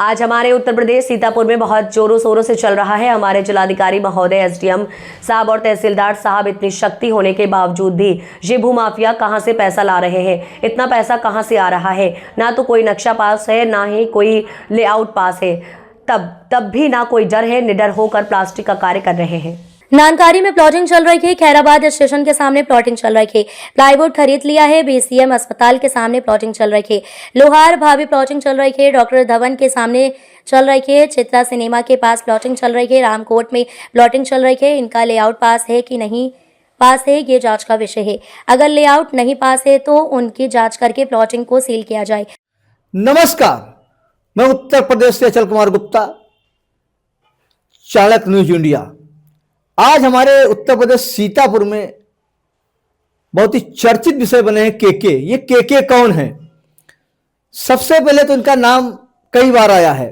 आज हमारे उत्तर प्रदेश सीतापुर में बहुत जोरों शोरों से चल रहा है। हमारे जिलाधिकारी महोदय, एसडीएम साहब और तहसीलदार साहब इतनी शक्ति होने के बावजूद भी ये भूमाफिया कहां से पैसा ला रहे हैं? इतना पैसा कहां से आ रहा है? ना तो कोई नक्शा पास है, ना ही कोई लेआउट पास है। तब भी ना कोई डर है, निडर होकर प्लास्टिक का कार्य कर रहे हैं। नानकारी में प्लॉटिंग चल रही है। खैराबाद स्टेशन के सामने प्लॉटिंग चल रही है। प्लाईवुड खरीद लिया है। बीसीएम अस्पताल के सामने प्लॉटिंग चल रही है। लोहार भाभी प्लॉटिंग चल रही है। डॉक्टर धवन के सामने चल रही है। चित्रा सिनेमा के पास प्लॉटिंग चल रही है। रामकोट में प्लॉटिंग चल रही है। इनका लेआउट पास है कि नहीं पास है, ये जांच का विषय है। अगर लेआउट नहीं पास है तो उनकी जांच करके प्लॉटिंग को सील किया जाए। नमस्कार, मैं उत्तर प्रदेश से अचल कुमार गुप्ता, चाणक्य न्यूज इंडिया। आज हमारे उत्तर प्रदेश सीतापुर में बहुत ही चर्चित विषय बने हैं केके। ये केके कौन है? सबसे पहले तो इनका नाम कई बार आया है।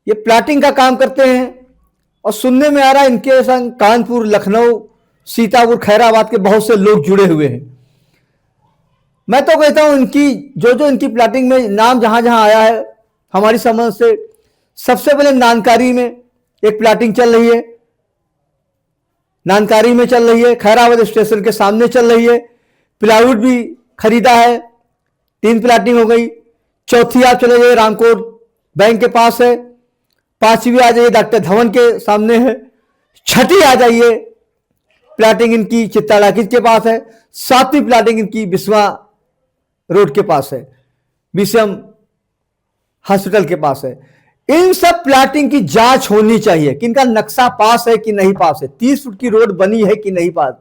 ये प्लाटिंग का काम करते हैं और सुनने में आ रहा है इनके संग कानपुर, लखनऊ, सीतापुर, खैराबाद के बहुत से लोग जुड़े हुए हैं। मैं तो कहता हूं इनकी जो इनकी प्लाटिंग में नाम जहां जहां आया है, हमारी समझ से सबसे पहले नानकारी में एक प्लाटिंग चल रही है। नानकारी में चल रही है, खैराबाद स्टेशन के सामने चल रही है। प्लाईवुड भी खरीदा है, 3 प्लाटिंग हो गई। चौथी आप चले जाइए, रामकोट बैंक के पास है। 5वीं आ जाइए, डॉक्टर धवन के सामने है। 6ठी आ जाइए, प्लाटिंग इनकी चित्ता टाकीज के पास है। 7वीं प्लाटिंग इनकी बिस्वा रोड के पास है, बीसीएम हॉस्पिटल के पास है। इन सब प्लाटिंग की जांच होनी चाहिए कि इनका नक्शा पास है कि नहीं पास है, 30 फुट की रोड बनी है कि नहीं पास।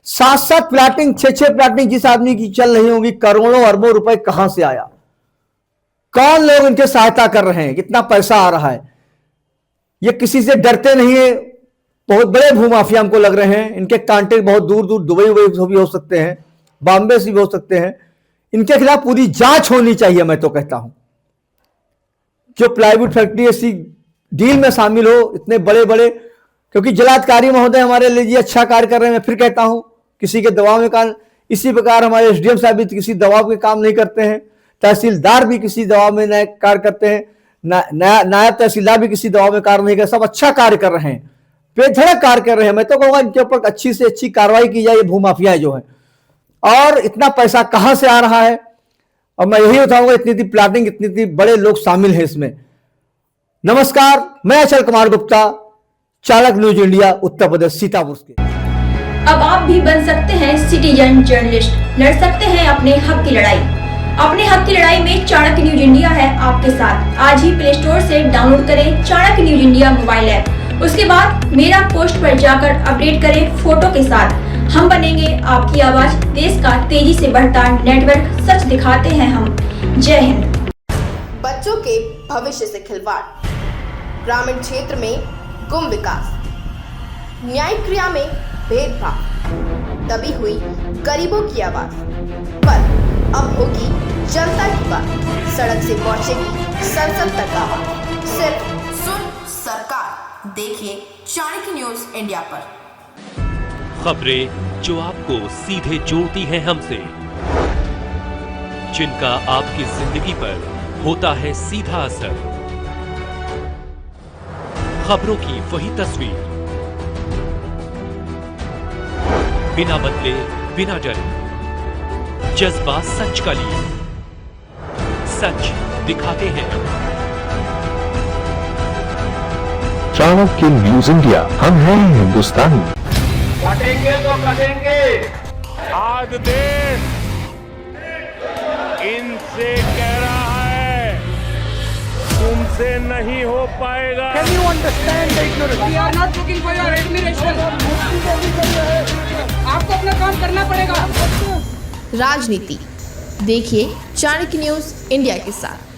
7-7 प्लाटिंग, 6-6 प्लाटिंग जिस आदमी की चल रही होंगी, करोड़ों अरबों रुपए कहां से आया? कौन लोग इनके सहायता कर रहे हैं? कितना पैसा आ रहा है? ये किसी से डरते नहीं है। बहुत बड़े भूमाफिया हमको लग रहे हैं। इनके कांटे बहुत दूर दूर, दुबई भी हो सकते हैं, बॉम्बे से भी हो सकते हैं। इनके खिलाफ पूरी जांच होनी चाहिए। मैं तो कहता हूं जो प्लाईवुड फैक्ट्री ऐसी डील में शामिल हो, इतने बड़े बड़े, क्योंकि जिलाधिकारी महोदय हमारे लिए अच्छा कार्य कर रहे हैं। मैं फिर कहता हूं, किसी के दबाव में काम, इसी प्रकार हमारे एसडीएम साहब भी किसी दबाव के काम नहीं करते हैं। तहसीलदार भी किसी दबाव में नए कार्य करते हैं। नायब तहसीलदार भी किसी दबाव में कार्य नहीं करते। सब अच्छा कार्य कर रहे हैं, बेधड़क कार्य कर रहे हैं। मैं तो कहूंगा इनके ऊपर अच्छी से अच्छी कार्रवाई की जाए, ये भूमाफिया जो है। और इतना पैसा कहां से आ रहा है? और मैं यही बताऊंगा, इतनी प्लाटिंग, इतनी बड़े लोग शामिल हैं इसमें। नमस्कार, मैं अचल कुमार गुप्ता, चाणक्य न्यूज इंडिया, उत्तर प्रदेश सीतापुर के। अब आप भी बन सकते हैं सिटीजन जर्नलिस्ट, लड़ सकते हैं अपने हक की लड़ाई। अपने हक की लड़ाई में चाणक्य न्यूज इंडिया है आपके साथ। आज ही प्ले स्टोर से डाउनलोड करें Chanakya news India mobile app. उसके बाद मेरा पोस्ट पर जाकर अपडेट करें फोटो के साथ। हम बनेंगे आपकी आवाज, देश का तेजी से बढ़ता नेटवर्क, सच दिखाते हैं हम। जय हिंद। बच्चों के भविष्य से खिलवाड़, ग्रामीण क्षेत्र में गुम विकास, न्यायिक क्रिया में भेदभाव, दबी हुई गरीबों की आवाज। पर अब होगी जनता की बात, सड़क से पहुंचेगी संसद तक आवाज। सिर्फ सुन सरकार, देखिए चाणक्य न्यूज इंडिया पर। खबरें जो आपको सीधे जोड़ती हैं हमसे, जिनका आपकी जिंदगी पर होता है सीधा असर। खबरों की वही तस्वीर, बिना बदले, बिना डरे, जज्बा सच का लिए, सच दिखाते हैं। चाणक्य न्यूज इंडिया, हम हैं हिंदुस्तानी। कटेंगे तो कटेंगे। आज देश इनसे कह रहा है, तुमसे नहीं हो पाएगा। Can you understand the ignorance? We are not looking for your admiration. आपको अपना काम करना पड़ेगा। राजनीति देखिए चाणक्य न्यूज इंडिया के साथ।